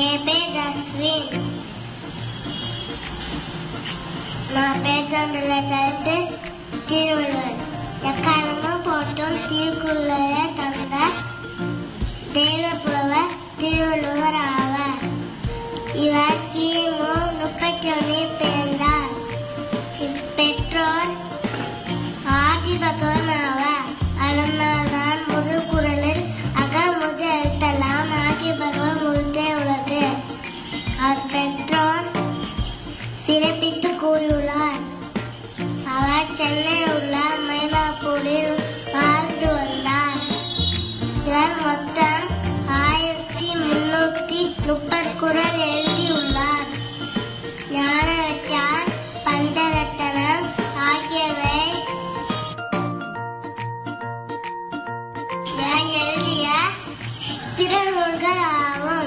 என் பேர் தஸ்வின். நான் பேசுறதுல கருத்து திருவள்ளுவர். எக்காரணமும் போட்டும் தீக்குள்ளைய தந்த தெய்வப்புலவர் திருவள்ளுவர் ஆவார். இவர் கிமு 31 பிறந்தார். பெற்றோர் ஆதி பகவான் ஆவார். அதனால்தான் முழு குரலில் அகமுது எழுத்தெல்லாம் ஆதி பகவான் முழுத்தே உள்ளது. அவர் பெற்றோர் சிறப்பித்து கூறியுள்ளார். அவர் சென்னை உள்ள மயிலாப்பூரில் வாழ்ந்து வந்தார். இவர் மொத்தம் 1330 குறள் எழுதியுள்ளார். ஞானவச்சார், பஞ்சரத்தனம் ஆகியவை எழுதிய பிற நூல்கள் ஆகும்.